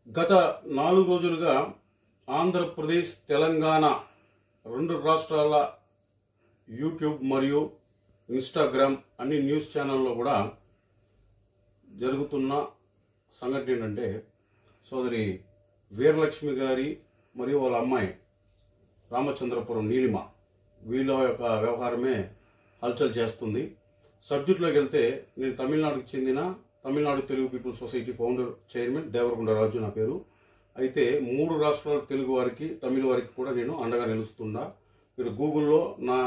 గత 4 రోజులుగా ఆంధ్రప్రదేశ్ తెలంగాణ రెండు రాష్ట్రాల యూట్యూబ్ మరియు ఇన్స్టాగ్రామ్ అన్ని న్యూస్ ఛానల్లో కూడా జరుగుతున్న సంఘటన ఏంటంటే సోదరి వీరలక్ష్మి గారి మరియు వాళ్ళ అమ్మాయి రామచంద్రపురం నీలిమ వీళ్ళ యొక్క వ్యవహారమే హల్చల్ చేస్తుంది. సబ్జెక్టులోకి వెళ్తే నేను తమిళనాడుకు చెందిన Tamilnadu Telugu people society founder chairman Devarakonda Raju నా పేరు. అయితే 3 రాష్ట్రాల తెలుగు వారికి తమిళ వారికి కూడా నేను అండగా నిలుస్తున్నా. మీరు గూగుల్లో నా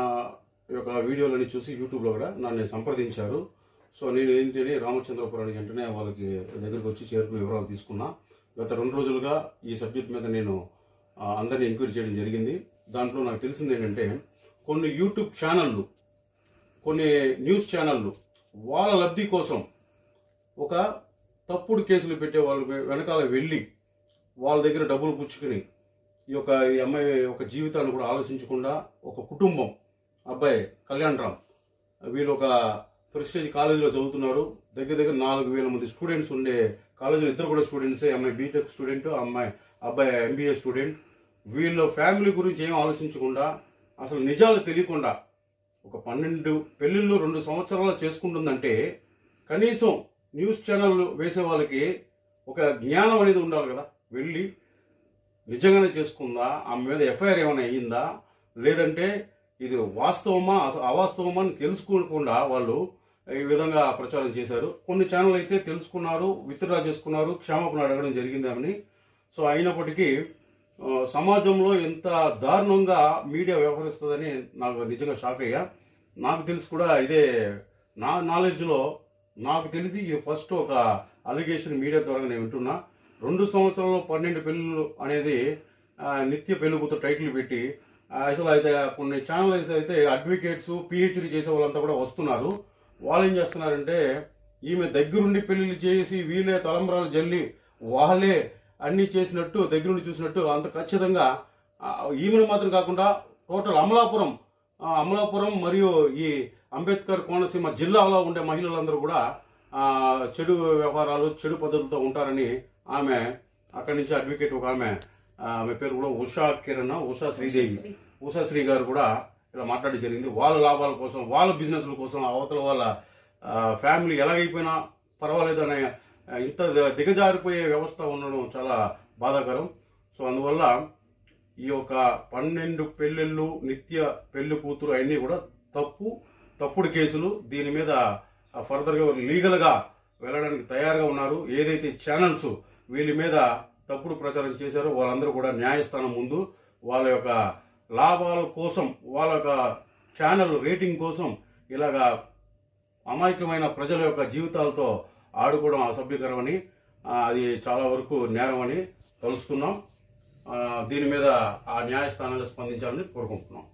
యొక్క వీడియోలని చూసి యూట్యూబ్లో కూడా నన్ను సంప్రదించారు. సో నేను ఏంటంటే రామచంద్రపురానికి వెంటనే వాళ్ళకి దగ్గరికి వచ్చి చేరుకునే వివరాలు తీసుకున్నా. గత 2 రోజులుగా ఈ సబ్జెక్ట్ మీద నేను అందరినీ ఎంక్వైరీ చేయడం జరిగింది. దాంట్లో నాకు తెలిసింది ఏంటంటే కొన్ని యూట్యూబ్ ఛానళ్ళు, కొన్ని న్యూస్ ఛానళ్ళు వాళ్ళ లబ్ధి కోసం ఒక తప్పుడు కేసులు పెట్టే వాళ్ళు వెనకాల వెళ్ళి వాళ్ళ దగ్గర డబ్బులు పుచ్చుకుని ఈ అమ్మాయి ఒక జీవితాన్ని కూడా ఆలోచించకుండా ఒక కుటుంబం, అబ్బాయి కళ్యాణ్ రామ్, వీళ్ళు ఒక ప్రెస్టేజ్ కాలేజీలో చదువుతున్నారు. దగ్గర 4,000 మంది స్టూడెంట్స్ ఉండే కాలేజీలో ఇద్దరు కూడా స్టూడెంట్సే. అమ్మాయి బీటెక్ స్టూడెంట్, అబ్బాయి ఎంబీఏ స్టూడెంట్. వీళ్ళ ఫ్యామిలీ గురించి ఏం ఆలోచించకుండా, అసలు నిజాలు తెలియకుండా ఒక 12 పెళ్లిళ్ళు 2 సంవత్సరాలు చేసుకుంటుందంటే కనీసం న్యూస్ ఛానల్ వేసే వాళ్ళకి ఒక జ్ఞానం అనేది ఉండాలి కదా. వెళ్ళి నిజంగానే చేసుకుందా, ఆమె మీద ఎఫ్ఐఆర్ ఏమైనా అయ్యిందా, లేదంటే ఇది వాస్తవమా అవాస్తవమా అని తెలుసుకోకుండా వాళ్ళు ఈ విధంగా ప్రచారం చేశారు. కొన్ని ఛానల్ అయితే తెలుసుకున్నారు, విత్డ్రా చేసుకున్నారు, క్షమాపణ అడగడం జరిగిందని. సో అయినప్పటికీ సమాజంలో ఎంత దారుణంగా మీడియా వ్యవహరిస్తుందని నాకు నిజంగా షాక్ అయ్యా. నాకు తెలిసి కూడా ఇదే నా నాలెడ్జ్లో నాకు తెలిసి ఇది ఫస్ట్ ఒక అలిగేషన్ మీడియా ద్వారా నేను వింటున్నా. 2 సంవత్సరాల్లో 12 పెళ్లిళ్ళు అనేది నిత్య పెళ్లిగుతో టైటిల్ పెట్టి అసలు అయితే కొన్ని ఛానల్స్ అయితే అడ్వకేట్స్ పిహెచ్డీ చేసే వాళ్ళంతా కూడా వస్తున్నారు. వాళ్ళు ఏం చేస్తున్నారంటే ఈమె దగ్గరుండి పెళ్లిళ్ళు చేసి వీళ్ళే తలంబరాలు జల్లి వాళ్ళే అన్ని చేసినట్టు దగ్గరుండి చూసినట్టు అంత ఖచ్చితంగా ఈమెను మాత్రం కాకుండా టోటల్ అమలాపురం మరియు ఈ అంబేద్కర్ కోనసీమ జిల్లాలో ఉండే మహిళలందరూ కూడా చెడు వ్యవహారాలు చెడు పద్ధతులతో ఉంటారని ఆమె అక్కడి నుంచి అడ్వకేట్ ఒక ఆమె పేరు కూడా ఉషా శ్రీ గారు కూడా ఇలా మాట్లాడి జరిగింది. వాళ్ళ లాభాల కోసం, వాళ్ళ బిజినెస్ల కోసం, అవతల వాళ్ళ ఫ్యామిలీ ఎలాగైపోయినా పర్వాలేదు అనే ఇంత దిగజారిపోయే వ్యవస్థ ఉండడం చాలా బాధాకరం. సో అందువల్ల ఈ యొక్క 12 పెళ్లిళ్ళు, నిత్య పెళ్లి కూతురు అన్నీ కూడా తప్పుడు కేసులు. దీని మీద ఫర్దర్గా లీగల్ గా వెళ్ళడానికి తయారుగా ఉన్నారు. ఏదైతే ఛానల్స్ వీళ్ళ మీద తప్పుడు ప్రచారం చేశారో వాళ్ళందరూ కూడా న్యాయస్థానం ముందు వాళ్ళ యొక్క లాభాల కోసం, వాళ్ళ యొక్క ఛానల్ రేటింగ్ కోసం ఇలాగా అమాయకమైన ప్రజల యొక్క జీవితాలతో ఆడుకోవడం అసభ్యకరమని, అది చాలా వరకు నేరం అని తలుస్తున్నాం. దీని మీద ఆ న్యాయస్థానాలు స్పందించాలని కోరుకుంటున్నాం.